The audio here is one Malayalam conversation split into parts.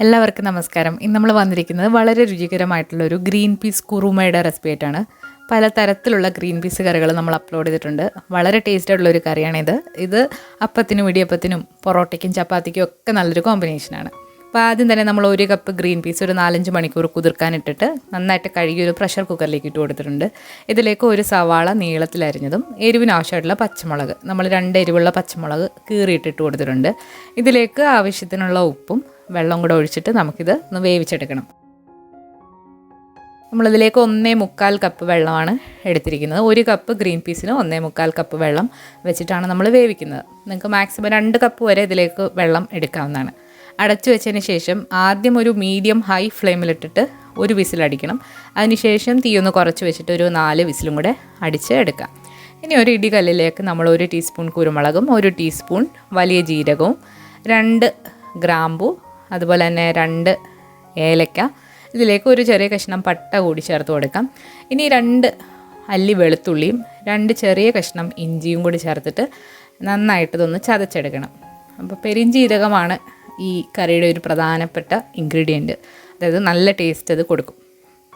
എല്ലാവർക്കും നമസ്കാരം. ഇന്ന് നമ്മൾ വന്നിരിക്കുന്നത് വളരെ രുചികരമായിട്ടുള്ള ഒരു ഗ്രീൻ പീസ് കുറുമയുടെ റെസിപ്പി ആയിട്ടാണ്. പല തരത്തിലുള്ള ഗ്രീൻ പീസ് കറികൾ നമ്മൾ അപ്ലോഡ് ചെയ്തിട്ടുണ്ട്. വളരെ ടേസ്റ്റ് ആയിട്ടുള്ള ഒരു കറിയാണിത്. ഇത് അപ്പത്തിനും ഇടിയപ്പത്തിനും പൊറോട്ടയ്ക്കും ചപ്പാത്തിക്കും ഒക്കെ നല്ലൊരു കോമ്പിനേഷനാണ്. അപ്പോൾ ആദ്യം തന്നെ നമ്മൾ 1 കപ്പ് ഗ്രീൻ പീസ് ഒരു 4-5 മണിക്കൂർ കുതിർക്കാനിട്ടിട്ട് നന്നായിട്ട് കഴുകി ഒരു പ്രഷർ കുക്കറിലേക്ക് ഇട്ട് കൊടുത്തിട്ടുണ്ട്. ഇതിലേക്ക് ഒരു സവാള നീളത്തിലരിഞ്ഞതും എരിവിന് ആവശ്യമായിട്ടുള്ള പച്ചമുളക്, നമ്മൾ 2 എരിവുള്ള പച്ചമുളക് കീറിയിട്ടിട്ട് കൊടുത്തിട്ടുണ്ട്. ഇതിലേക്ക് ആവശ്യത്തിനുള്ള ഉപ്പും വെള്ളം കൂടെ ഒഴിച്ചിട്ട് നമുക്കിത് ഒന്ന് വേവിച്ചെടുക്കണം. നമ്മളിതിലേക്ക് 1.25 കപ്പ് വെള്ളമാണ് എടുത്തിരിക്കുന്നത്. 1 കപ്പ് ഗ്രീൻ പീസിന് 1.25 കപ്പ് വെള്ളം വെച്ചിട്ടാണ് നമ്മൾ വേവിക്കുന്നത്. നിങ്ങൾക്ക് മാക്സിമം 2 കപ്പ് വരെ ഇതിലേക്ക് വെള്ളം എടുക്കാവുന്നതാണ്. അടച്ചു വെച്ചതിന് ശേഷം ആദ്യം ഒരു മീഡിയം ഹൈ ഫ്ലെയിമിലിട്ടിട്ട് ഒരു വിസിലടിക്കണം. അതിനുശേഷം തീ ഒന്ന് കുറച്ച് വെച്ചിട്ട് ഒരു 4 വിസിലും കൂടെ അടിച്ച് എടുക്കാം. ഇനി ഒരു ഇടികല്ലിലേക്ക് നമ്മൾ 1 ടീസ്പൂൺ കുരുമുളകും 1 ടീസ്പൂൺ വലിയ ജീരകവും 2 ഗ്രാമ്പു, അതുപോലെ തന്നെ 2 ഏലക്ക, ഇതിലേക്ക് ഒരു ചെറിയ കഷ്ണം പട്ട കൂടി ചേർത്ത് കൊടുക്കാം. ഇനി 2 അല്ലി വെളുത്തുള്ളിയും 2 ചെറിയ കഷ്ണം ഇഞ്ചിയും കൂടി ചേർത്തിട്ട് നന്നായിട്ട് ഇതൊന്ന് ചതച്ചെടുക്കണം. അപ്പോൾ പെരിഞ്ജീരകമാണ് ഈ കറിയുടെ ഒരു പ്രധാനപ്പെട്ട ഇൻഗ്രീഡിയൻറ്റ്. അതായത് നല്ല ടേസ്റ്റ് അത് കൊടുക്കും.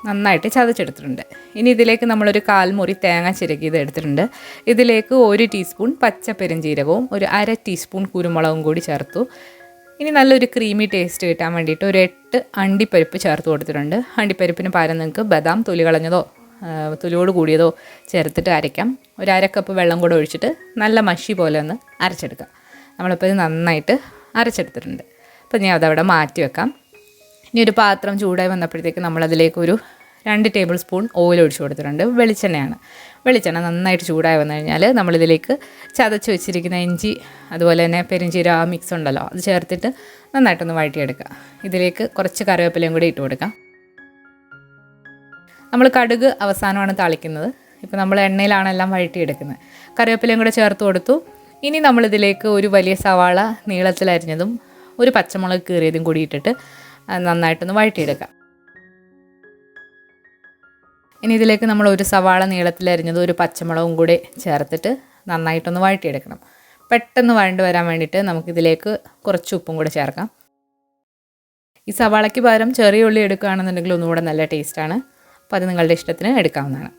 നന്നായിട്ട് ചതച്ചെടുത്തിട്ടുണ്ട്. ഇനി ഇതിലേക്ക് നമ്മളൊരു 1/4 മുറി തേങ്ങ ചിരകിയത് എടുത്തിട്ടുണ്ട്. ഇതിലേക്ക് 1 ടീസ്പൂൺ പച്ച പെരിഞ്ജീരകവും ഒരു 1/2 ടീസ്പൂൺ കുരുമുളകും കൂടി ചേർത്തു. ഇനി നല്ലൊരു ക്രീമി ടേസ്റ്റ് കിട്ടാൻ വേണ്ടിയിട്ട് ഒരു 8 അണ്ടിപ്പരിപ്പ് ചേർത്ത് കൊടുത്തിട്ടുണ്ട്. അണ്ടിപ്പരിപ്പിന് പകരം നിങ്ങൾക്ക് ബദാം തൊലി കളഞ്ഞതോ തൊലിയോട് കൂടിയതോ ചേർത്തിട്ട് അരയ്ക്കാം. ഒരു 1/2 കപ്പ് വെള്ളം കൂടെ ഒഴിച്ചിട്ട് നല്ല മഷി പോലെ ഒന്ന് അരച്ചെടുക്കാം. നമ്മളിപ്പോൾ ഇത് നന്നായിട്ട് അരച്ചെടുത്തിട്ടുണ്ട്. അപ്പോൾ ഞാൻ അതവിടെ മാറ്റി വെക്കാം. ഇനി ഒരു പാത്രം ചൂടായി വന്നപ്പോഴത്തേക്ക് നമ്മളതിലേക്ക് ഒരു 2 ടേബിൾ സ്പൂൺ ഓയിൽ ഒഴിച്ച് കൊടുത്തിട്ടുണ്ട്. വെളിച്ചെണ്ണയാണ്. വെളിച്ചെണ്ണ നന്നായിട്ട് ചൂടായി വന്നു കഴിഞ്ഞാൽ നമ്മളിതിലേക്ക് ചതച്ച് വെച്ചിരിക്കുന്ന ഇഞ്ചി അതുപോലെ തന്നെ പെരിഞ്ജീരക മിക്സ് ഉണ്ടല്ലോ, അത് ചേർത്തിട്ട് നന്നായിട്ടൊന്ന് വഴറ്റിയെടുക്കുക. ഇതിലേക്ക് കുറച്ച് കറിവേപ്പിലയും കൂടി ഇട്ട് കൊടുക്കാം. നമ്മൾ കടുക് അവസാനമാണ് താളിക്കുന്നത്. ഇപ്പോൾ നമ്മൾ എണ്ണയിലാണ് എല്ലാം വഴറ്റിയെടുക്കുന്നത്. കറിവേപ്പിലയും കൂടെ ചേർത്ത് കൊടുത്തു. ഇനി നമ്മളിതിലേക്ക് ഒരു വലിയ സവാള നീളത്തിലരിഞ്ഞതും 1 പച്ചമുളക് കീറിയതും കൂടി ഇട്ടിട്ട് നന്നായിട്ടൊന്ന് വഴറ്റിയെടുക്കാം. ഇനി ഇതിലേക്ക് നമ്മൾ 1 സവാള നീളത്തിലരിഞ്ഞതും 1 പച്ചമുളകും കൂടി ചേർത്തിട്ട് നന്നായിട്ടൊന്ന് വഴറ്റിയെടുക്കണം. പെട്ടെന്ന് വഴണ്ട് വരാൻ വേണ്ടിയിട്ട് നമുക്കിതിലേക്ക് കുറച്ച് ഉപ്പും കൂടി ചേർക്കാം. ഈ സവാളയ്ക്ക് പകരം ചെറിയ ഉള്ളി എടുക്കുകയാണെന്നുണ്ടെങ്കിൽ ഒന്നുകൂടെ നല്ല ടേസ്റ്റാണ്. അപ്പോൾ അത് നിങ്ങളുടെ ഇഷ്ടത്തിന് എടുക്കാവുന്നതാണ്.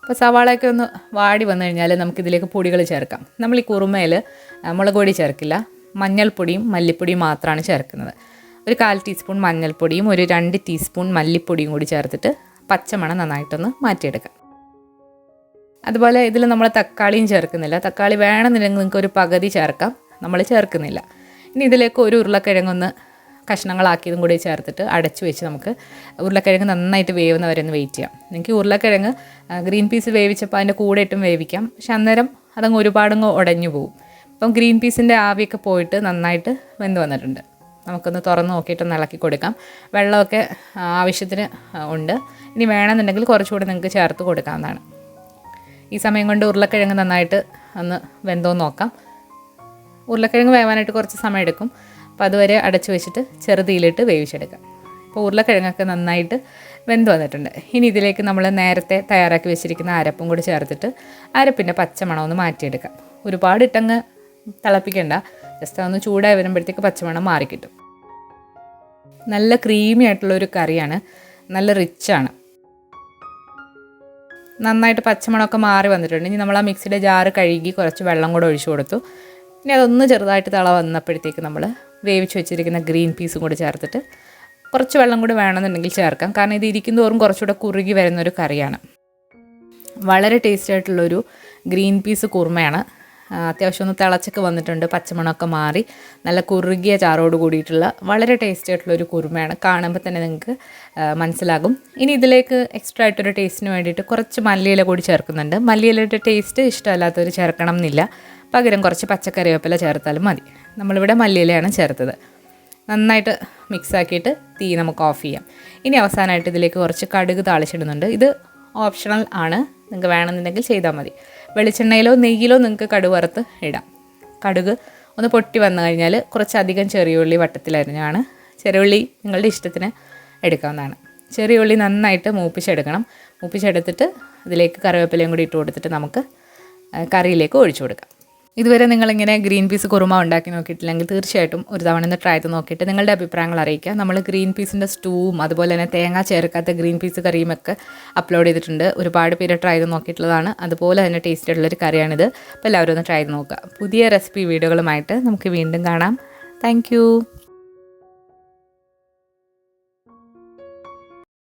അപ്പോൾ സവാളയൊക്കെ ഒന്ന് വാടി വന്നു കഴിഞ്ഞാൽ നമുക്കിതിലേക്ക് പൊടികൾ ചേർക്കാം. നമ്മൾ ഈ കുറുമയിൽ മുളക് പൊടി ചേർക്കില്ല, മഞ്ഞൾപ്പൊടിയും മല്ലിപ്പൊടിയും മാത്രമാണ് ചേർക്കുന്നത്. ഒരു 1/4 ടീസ്പൂൺ മഞ്ഞൾപ്പൊടിയും ഒരു 2 ടീസ്പൂൺ മല്ലിപ്പൊടിയും കൂടി ചേർത്തിട്ട് പച്ചമണം നന്നായിട്ടൊന്ന് മാറ്റിയെടുക്കാം. അതുപോലെ ഇതിൽ നമ്മൾ തക്കാളിയും ചേർക്കുന്നില്ല. തക്കാളി വേണമെന്നുണ്ടെങ്കിൽ നിങ്ങൾക്ക് ഒരു പകുതി ചേർക്കാം, നമ്മൾ ചേർക്കുന്നില്ല. ഇനി ഇതിലേക്ക് ഒരു ഉരുളക്കിഴങ്ങൊന്ന് കഷ്ണങ്ങളാക്കിയതും കൂടി ചേർത്തിട്ട് അടച്ചു വെച്ച് നമുക്ക് ഉരുളക്കിഴങ്ങ് നന്നായിട്ട് വേവുന്നവരെന്ന് വെയിറ്റ് ചെയ്യാം. എനിക്ക് ഉരുളക്കിഴങ്ങ് ഗ്രീൻ പീസ് വേവിച്ചപ്പോൾ അതിൻ്റെ കൂടെ ഇട്ടും വേവിക്കാം, പക്ഷെ അന്നേരം അതങ്ങ് ഒരുപാടങ്ങ് ഉടഞ്ഞു പോകും. അപ്പം ഗ്രീൻ പീസിൻ്റെ ആവിയൊക്കെ പോയിട്ട് നന്നായിട്ട് വെന്ത് വന്നിട്ടുണ്ട്. നമുക്കൊന്ന് തുറന്ന് നോക്കിയിട്ടൊന്ന് ഇളക്കി കൊടുക്കാം. വെള്ളമൊക്കെ ആവശ്യത്തിന് ഉണ്ട്. ഇനി വേണമെന്നുണ്ടെങ്കിൽ കുറച്ചുകൂടി നിങ്ങൾക്ക് ചേർത്ത് കൊടുക്കാവുന്നതാണ്. ഈ സമയം കൊണ്ട് ഉരുളക്കിഴങ്ങ് നന്നായിട്ട് ഒന്ന് വെന്തോന്ന് നോക്കാം. ഉരുളക്കിഴങ്ങ് വേവാനായിട്ട് കുറച്ച് സമയം എടുക്കും. അപ്പോൾ അതുവരെ അടച്ചു വെച്ചിട്ട് ചെറുതീയിലിട്ട് വേവിച്ചെടുക്കാം. അപ്പോൾ ഉരുളക്കിഴങ്ങൊക്കെ നന്നായിട്ട് വെന്ത് വന്നിട്ടുണ്ട്. ഇനി ഇതിലേക്ക് നമ്മൾ നേരത്തെ തയ്യാറാക്കി വെച്ചിരിക്കുന്ന അരപ്പും കൂടി ചേർത്തിട്ട് അരപ്പിൻ്റെ പച്ചമണം ഒന്ന് മാറ്റിയെടുക്കാം. ഒരുപാട് ഇട്ടങ്ങ് തിളപ്പിക്കേണ്ട, ജസ്റ്റ് ഒന്ന് ചൂടായി വരുമ്പോഴത്തേക്ക് പച്ചമണം മാറിക്കിട്ടും. നല്ല ക്രീമി ആയിട്ടുള്ളൊരു കറിയാണ്, നല്ല റിച്ചാണ്. നന്നായിട്ട് പച്ചമണമൊക്കെ മാറി വന്നിട്ടുണ്ട്. ഇനി നമ്മൾ ആ മിക്സിയുടെ ജാറ് കഴുകി കുറച്ച് വെള്ളം കൂടെ ഒഴിച്ചു കൊടുത്തു. ഇനി അതൊന്ന് ചെറുതായിട്ട് തിള വന്നപ്പോഴത്തേക്ക് നമ്മൾ വേവിച്ച് വെച്ചിരിക്കുന്ന ഗ്രീൻ പീസും കൂടി ചേർത്തിട്ട് കുറച്ച് വെള്ളം കൂടി വേണമെന്നുണ്ടെങ്കിൽ ചേർക്കാം. കാരണം ഇത് ഇരിക്കുന്നതോറും കുറച്ചുകൂടെ കുറുകി വരുന്നൊരു കറിയാണ്. വളരെ ടേസ്റ്റി ആയിട്ടുള്ളൊരു ഗ്രീൻ പീസ് കുറുമയാണ്. അത്യാവശ്യം ഒന്ന് തിളച്ചൊക്കെ വന്നിട്ടുണ്ട്, പച്ചമണമൊക്കെ മാറി നല്ല കുറുകിയ ചാറോട് കൂടിയിട്ടുള്ള വളരെ ടേസ്റ്റി ആയിട്ടുള്ളൊരു കുറുമയാണ്. കാണുമ്പോൾ തന്നെ നിങ്ങൾക്ക് മനസ്സിലാകും. ഇനി ഇതിലേക്ക് എക്സ്ട്രാ ആയിട്ടൊരു ടേസ്റ്റിന് വേണ്ടിയിട്ട് കുറച്ച് മല്ലിയില കൂടി ചേർക്കുന്നുണ്ട്. മല്ലിയിലയുടെ ടേസ്റ്റ് ഇഷ്ടമല്ലാത്തവർ ചേർക്കണം എന്നില്ല, പകരം കുറച്ച് പച്ചക്കറിവേപ്പില ചേർത്താലും മതി. നമ്മളിവിടെ മല്ലിയിലയാണ് ചേർത്തത്. നന്നായിട്ട് മിക്സാക്കിയിട്ട് തീ നമുക്ക് ഓഫ് ചെയ്യാം. ഇനി അവസാനമായിട്ട് ഇതിലേക്ക് കുറച്ച് കടുക് താളിച്ചിടുന്നുണ്ട്. ഇത് ഓപ്ഷണൽ ആണ്, നിങ്ങൾക്ക് വേണമെന്നുണ്ടെങ്കിൽ ചെയ്താൽ മതി. വെളിച്ചെണ്ണയിലോ നെയ്യിലോ നിങ്ങൾക്ക് കടുക് വറുത്ത് ഇടാം. കടുക് ഒന്ന് പൊട്ടി വന്നു കഴിഞ്ഞാൽ കുറച്ചധികം ചെറിയുള്ളി വട്ടത്തിലരിഞ്ഞാണ്. ചെറിയുള്ളി നിങ്ങളുടെ ഇഷ്ടത്തിന് എടുക്കാവുന്നതാണ്. ചെറിയുള്ളി നന്നായിട്ട് മൂപ്പിച്ചെടുക്കണം. മൂപ്പിച്ചെടുത്തിട്ട് ഇതിലേക്ക് കറിവേപ്പിലയും കൂടി ഇട്ട് കൊടുത്തിട്ട് നമുക്ക് കറിയിലേക്ക് ഒഴിച്ചു കൊടുക്കാം. ഇതുവരെ നിങ്ങളിങ്ങനെ ഗ്രീൻ പീസ് കുറുമ ഉണ്ടാക്കി നോക്കിയിട്ടില്ലെങ്കിൽ തീർച്ചയായിട്ടും ഒരു തവണ ഒന്ന് ട്രൈ ചെയ്ത് നോക്കിയിട്ട് നിങ്ങളുടെ അഭിപ്രായങ്ങൾ അറിയിക്കുക. നമ്മൾ ഗ്രീൻ പീസിൻ്റെ സ്റ്റൂവും അതുപോലെ തന്നെ തേങ്ങ ചേർക്കാത്ത ഗ്രീൻ പീസ് കറിയും ഒക്കെ അപ്ലോഡ് ചെയ്തിട്ടുണ്ട്. ഒരുപാട് പേര് ട്രൈ ചെയ്ത് നോക്കിയിട്ടുള്ളതാണ്. അതുപോലെ തന്നെ ടേസ്റ്റ് ആയിട്ടുള്ളൊരു കറിയാണിത്. അപ്പോൾ എല്ലാവരും ഒന്ന് ട്രൈ ചെയ്ത് നോക്കുക. പുതിയ റെസിപ്പി വീഡിയോകളുമായിട്ട് നമുക്ക് വീണ്ടും കാണാം. താങ്ക്